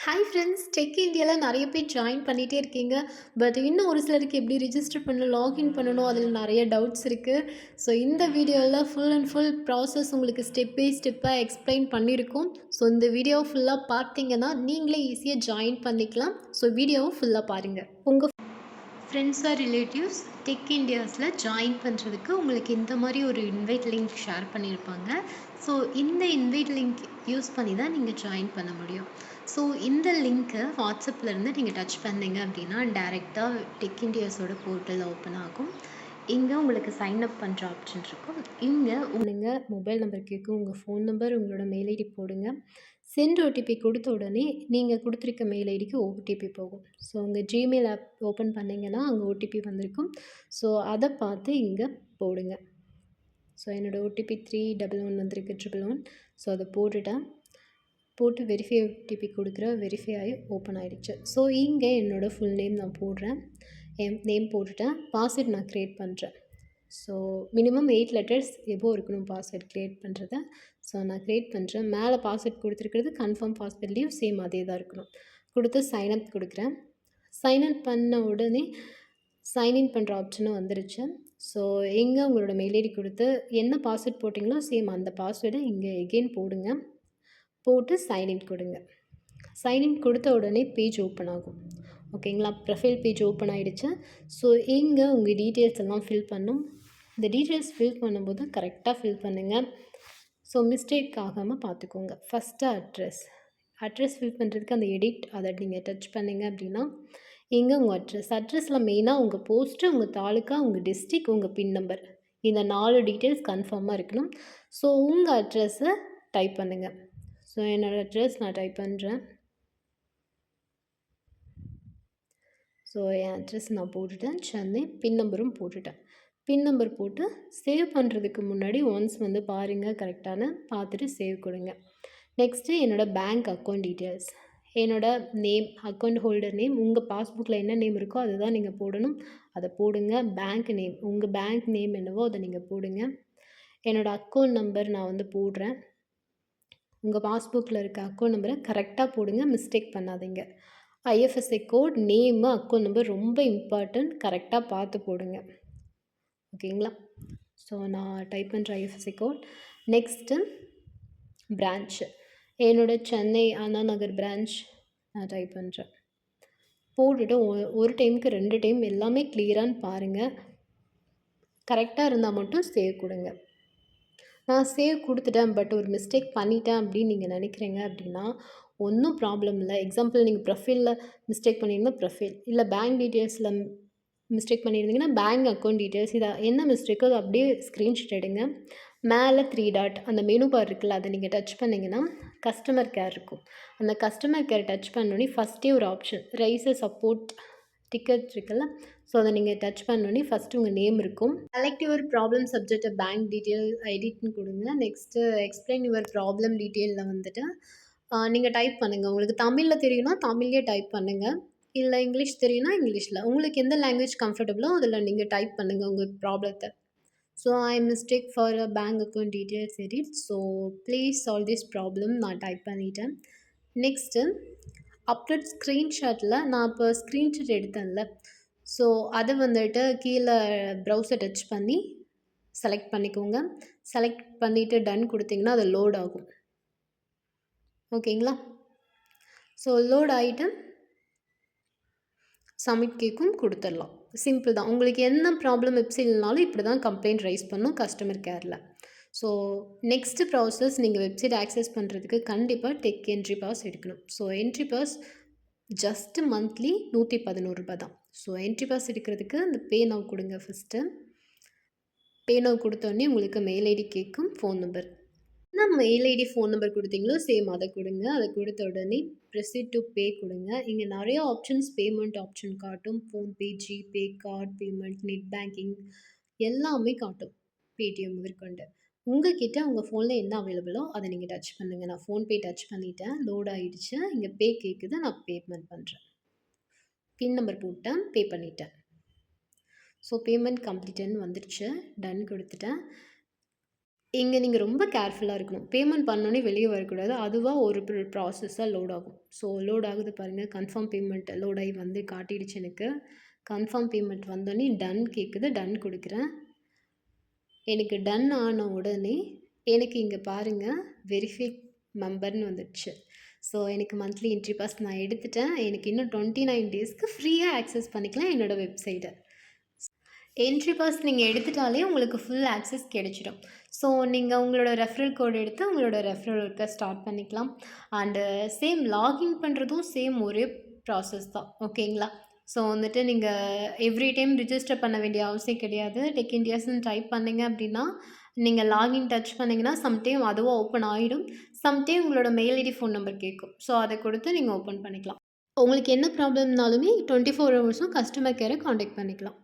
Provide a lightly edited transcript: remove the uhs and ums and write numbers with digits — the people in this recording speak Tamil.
Hi friends! டெக் இந்தியால நெறைய பேர் ஜாயின் பண்ணிட்டே இருக்கீங்க. பட் இன்னும் ஒரு சிலருக்கு எப்படி ரிஜிஸ்டர் பண்ணணும், லாகின் பண்ணணும் அதில நெறைய டவுட்ஸ் இருக்கு. ஸோ இந்த வீடியோல ஃபுல் அண்ட் ஃபுல் ப்ராசஸ் உங்களுக்கு ஸ்டெப் பை ஸ்டெப்பா எக்ஸ்ப்ளைன் பண்ணியிருக்கோம். ஸோ இந்த வீடியோ ஃபுல்லா பார்த்தீங்கன்னா, நீங்களே ஈஸியா ஜாயின் பண்ணிக்கலாம். ஸோ வீடியோவ ஃபுல்லா பாருங்க. உங்க ஃப்ரெண்ட்ஸ் ஆர் ரிலேட்டிவ்ஸ் டெக் இண்டியாஸில் ஜாயின் பண்ணுறதுக்கு உங்களுக்கு இந்த மாதிரி ஒரு இன்வைட் லிங்க் ஷேர் பண்ணியிருப்பாங்க. ஸோ இந்த இன்வைட் லிங்க் யூஸ் பண்ணி தான் நீங்கள் ஜாயின் பண்ண முடியும். ஸோ இந்த லிங்க்கை வாட்ஸ்அப்லேருந்து நீங்கள் டச் பண்ணீங்க அப்படின்னா டேரெக்டாக டெக் இண்டியாஸோட போர்ட்டல் ஓப்பன் ஆகும். இங்கே உங்களுக்கு சைன் அப் பண்ணுற ஆப்ஷன் இருக்கும். இங்கே உங்கள் மொபைல் நம்பர் கேட்கும், உங்கள் ஃபோன் நம்பர், உங்களோட மெயில் ஐடி போடுங்க. சென்ட் ஓடிபி கொடுத்த உடனே நீங்கள் கொடுத்துருக்க மெயில் ஐடிக்கு ஓடிபி போகும். ஸோ உங்கள் ஜிமெயில் ஆப் ஓப்பன் பண்ணிங்கன்னா அங்கே ஓடிபி வந்திருக்கும். ஸோ அதை பார்த்து இங்கே போடுங்க. ஸோ என்னோடய ஓடிபி 311 வந்திருக்கு 111. ஸோ அதை போட்டு வெரிஃபை ஓடிபி கொடுக்குற வெரிஃபை ஆகி ஓப்பன் ஆகிடுச்சு. ஸோ இங்கே என்னோடய ஃபுல் நேம் நான் போடுறேன். என் நேம் போட்டுட்டேன். பாஸ்வேர்ட் நான் க்ரியேட் பண்ணுறேன். ஸோ மினிமம் 8 லெட்டர்ஸ் எபோவ் இருக்கணும் பாஸ்வேர்ட் க்ரியேட் பண்ணுறத. ஸோ நான் க்ரியேட் பண்ணுறேன். மேலே பாஸ்வேர்ட் கொடுத்துருக்கிறது கன்ஃபார்ம் பாஸ்வேர்ட்லேயும் சேம் அதே தான் இருக்கணும். கொடுத்து சைன்அப் கொடுக்குறேன். சைன்அப் பண்ண உடனே சைன்இன் பண்ணுற ஆப்ஷனும் வந்துருச்சு. ஸோ இங்கே உங்களோட மெயில் ஐடி கொடுத்து என்ன பாஸ்வேர்ட் போட்டிங்களோ சேம் அந்த பாஸ்வேர்டை இங்கே எகெயின் போடுங்க. போட்டு சைன்இன் கொடுங்க. சைன்இன் கொடுத்த உடனே பேஜ் ஓப்பன் ஆகும். ஓகேங்களா? ப்ரொஃபைல் பேஜ் ஓப்பன் ஆகிடுச்சு. ஸோ இங்கே உங்கள் டீட்டெயில்ஸ் எல்லாம் ஃபில் பண்ணும். இந்த டீட்டெயில்ஸ் ஃபில் பண்ணும்போது கரெக்டாக ஃபில் பண்ணுங்கள். ஸோ மிஸ்டேக் ஆகாமல் பார்த்துக்கோங்க. ஃபஸ்ட்டு அட்ரஸ் ஃபில் பண்ணுறதுக்கு அந்த எடிட் அதை நீங்கள் டச் பண்ணிங்க அப்படின்னா இங்கே உங்கள் அட்ரஸில் மெயினாக உங்கள் போஸ்ட்டு, உங்கள் தாலுக்கா, உங்கள் டிஸ்ட்ரிக், உங்கள் பின் நம்பர் இந்த 4 டீட்டெயில்ஸ் கன்ஃபார்மாக இருக்கணும். ஸோ உங்கள் அட்ரஸை டைப் பண்ணுங்கள். ஸோ என்னோடய அட்ரஸ் நான் டைப் பண்ணுறேன். ஸோ என் அட்ரஸ் நான் போட்டுட்டேன். சென்னை. பின் நம்பரும் போட்டுட்டேன். பின் நம்பர் போட்டு சேவ் பண்ணுறதுக்கு முன்னாடி ஒன்ஸ் வந்து பாருங்கள் கரெக்டான பார்த்துட்டு சேவ் கொடுங்க. நெக்ஸ்ட்டு என்னோடய பேங்க் அக்கௌண்ட் டீட்டெயில்ஸ், என்னோடய நேம், அக்கௌண்ட் ஹோல்டர் நேம், உங்கள் பாஸ்புக்கில் என்ன நேம் இருக்கோ அதை தான் நீங்கள் போடணும். அதை போடுங்க. பேங்க் நேம், உங்கள் பேங்க் நேம் என்னவோ அதை நீங்கள் போடுங்க. என்னோடய அக்கௌண்ட் நம்பர் நான் வந்து போடுறேன். உங்கள் பாஸ்புக்கில் இருக்க அக்கௌண்ட் நம்பரை கரெக்டாக போடுங்க, மிஸ்டேக் பண்ணாதீங்க. IFSC code, name, account number ரொம்ப இம்பார்ட்டன்ட், கரெக்டாக பார்த்து போடுங்க. ஓகேங்களா? ஸோ நான் டைப் பண்ணுற ஐஎஃப்எஸ்சி கோட். நெக்ஸ்ட்டு பிரான்ச்சு, என்னோடய சென்னை அண்ணா நகர் பிரான்ச் நான் டைப் பண்ணுறேன். போட்டுட்டு ஒரு டைமுக்கு 2 டைம் எல்லாமே கிளியரான்னு பாருங்கள். கரெக்டாக இருந்தால் மட்டும் சேவ் கொடுங்க. நான் சேவ் கொடுத்துட்டேன் பட் ஒரு மிஸ்டேக் பண்ணிட்டேன் அப்படின்னு நீங்கள் நினைக்கிறீங்க அப்படின்னா ஒன்றும் ப்ராப்ளம் இல்லை. எக்ஸாம்பிள் நீங்கள் ப்ரொஃபைலில் மிஸ்டேக் பண்ணியிருந்தால் ப்ரொஃபைல், இல்லை பேங்க் டீட்டெயில்ஸில் மிஸ்டேக் பண்ணியிருந்தீங்கன்னா பேங்க் அக்கௌண்ட் டீட்டெயில்ஸ், இதை என்ன மிஸ்டேக்கோ அதை அப்படியே ஸ்க்ரீன்ஷாட் எடுங்க. மேலே 3 டாட் அந்த மெனு பார் இருக்குல்ல, அதை நீங்கள் டச் பண்ணிங்கன்னா கஸ்டமர் கேர் இருக்கும். அந்த கஸ்டமர் கேர் டச் பண்ணோன்னே ஃபஸ்ட்டே ஒரு option raise a support ticket இருக்குல்ல, ஸோ அதை நீங்கள் டச் பண்ணோன்னே ஃபஸ்ட்டு உங்கள் நேம் இருக்கும். Select your problem subject bank detail எடிட்னு கொடுங்க. நெக்ஸ்ட்டு எக்ஸ்பிளைன் யுவர் ப்ராப்ளம் டீட்டெயிலில் வந்துட்டு நீங்கள் டைப் பண்ணுங்கள். உங்களுக்கு தமிழில் தெரியும்னா தமிழ்லேயே டைப் பண்ணுங்கள். இல்லை இங்கிலீஷ் தெரியும்னா இங்கிலீஷில், உங்களுக்கு எந்த லாங்குவேஜ் கம்ஃபர்டபுளோ அதில் நீங்கள் டைப் பண்ணுங்கள் உங்கள் ப்ராப்ளத்தை. So I mistake for a bank account details edit, so please solve this problem நான் டைப் பண்ணிட்டேன். நெக்ஸ்ட்டு அப்லோட் ஸ்க்ரீன்ஷாட்டில் நான் இப்போ ஸ்க்ரீன்ஷாட் எடுத்தேன்ல, ஸோ அதை வந்துட்டு கீழே ப்ரௌசர் டச் பண்ணி செலக்ட் பண்ணிக்கோங்க. செலக்ட் பண்ணிவிட்டு டன் கொடுத்தீங்கன்னா அது லோட் ஆகும். ஓகேங்களா? ஸோ லோட் ஆகிட்டு சப்மிட் கேட்கும், கொடுத்துடலாம். சிம்பிள் தான். உங்களுக்கு என்ன ப்ராப்ளம் வெப்சைட்னாலும் இப்படி தான் கம்ப்ளைண்ட் ரைஸ் பண்ணும் கஸ்டமர் கேரில். ஸோ நெக்ஸ்ட்டு ப்ராசஸ் நீங்கள் வெப்சைட் ஆக்சஸ் பண்ணுறதுக்கு கண்டிப்பாக டெக் என்ட்ரி பாஸ் எடுக்கணும். So entry pass just monthly ₹111 தான். ஸோ என்ட்ரி பாஸ் எடுக்கிறதுக்கு அந்த பே நவ் கொடுங்க. ஃபஸ்ட்டு பே நவ் கொடுத்தோடனே உங்களுக்கு மெயில் ஐடி கேட்கும், ஃபோன் நம்பர், என்ன மெயில் ஐடி ஃபோன் நம்பர் கொடுத்தீங்களோ சேம் அதை கொடுங்க. அதை கொடுத்த உடனே ப்ரொசீட் டு பே கொடுங்க. இங்கே நிறைய ஆப்ஷன்ஸ் பேமெண்ட் ஆப்ஷன் காட்டும். PhonePe, GPay, card payment, net banking எல்லாமே காட்டும், பேடிஎம் முதற்கொண்டு. உங்ககிட்ட உங்கள் ஃபோனில் என்ன அவைலபிளோ அதை நீங்கள் டச் பண்ணுங்கள். நான் ஃபோன்பே டச் பண்ணிவிட்டேன், லோட் ஆகிடுச்சு. இங்கே பே கேட்குது, நான் பேமெண்ட் பண்ணுறேன். பின் நம்பர் போட்டேன், பே பண்ணிட்டேன். ஸோ பேமெண்ட் கம்ப்ளீட்டட்னு வந்துடுச்சு. டன் கொடுத்துட்டேன். இங்க நீங்க ரொம்ப கேர்ஃபுல்லா இருக்கணும். பேமெண்ட் பண்ணோனே வெளிய வரக்கூடாது. அதுவா ஒரு ப்ராசஸா லோட் ஆகும். ஸோ லோட் ஆகுது பாருங்க. கன்ஃபர்ம் பேமெண்ட் லோட் ஆயி வந்து காட்டிடுச்சு எனக்கு. கன்ஃபர்ம் பேமெண்ட் வந்தோனே டன் கேட்குது. டன் குடுக்குறேன். எனக்கு டன் ஆன உடனே எனக்கு இங்க பாருங்க வெரிஃபை மெம்பர்ன்னு வந்துடுச்சு. ஸோ எனக்கு மந்த்லி என்ட்ரி பாஸ் நான் எடுத்துட்டேன். எனக்கு இன்னும் 29 டேஸ்க்கு ஃப்ரீயா ஆக்சஸ் பண்ணிக்கலாம் என்னோட வெப்சைட்ட. என்ட்ரி பாஸ் நீங்க எடுத்துட்டாலே உங்களுக்கு ஃபுல் ஆக்சஸ் கிடைச்சிடும். ஸோ நீங்க உங்களோட ரெஃபரல் கோட் எடுத்து உங்களோட ரெஃபரல் ஒர்க்க ஸ்டார்ட் பண்ணிக்கலாம். அண்டு சேம் லாகின் பண்ணுறதும் சேம் ஒரே ப்ராசஸ் தான். ஓகேங்களா? ஸோ வந்துட்டு நீங்க எவ்ரி டைம் ரிஜிஸ்டர் பண்ண வேண்டிய அவசியம் கிடையாது. டெக் இண்டியாஸ்ன்னு டைப் பண்ணீங்க அப்படின்னா, நீங்க லாகின் டச் பண்ணீங்கன்னா, சம்டைம் அதுவா ஓப்பன் ஆயிடும். சம்டைம் உங்களோட மெயில் ஐடி, ஃபோன் நம்பர் கேட்கும். ஸோ அத கொடுத்து நீங்க ஓப்பன் பண்ணிக்கலாம். உங்களுக்கு என்ன ப்ராப்ளம்னாலுமே 24 ஹவர்ஸும் கஸ்டமர் கேர கான்டாக்ட் பண்ணிக்கலாம்.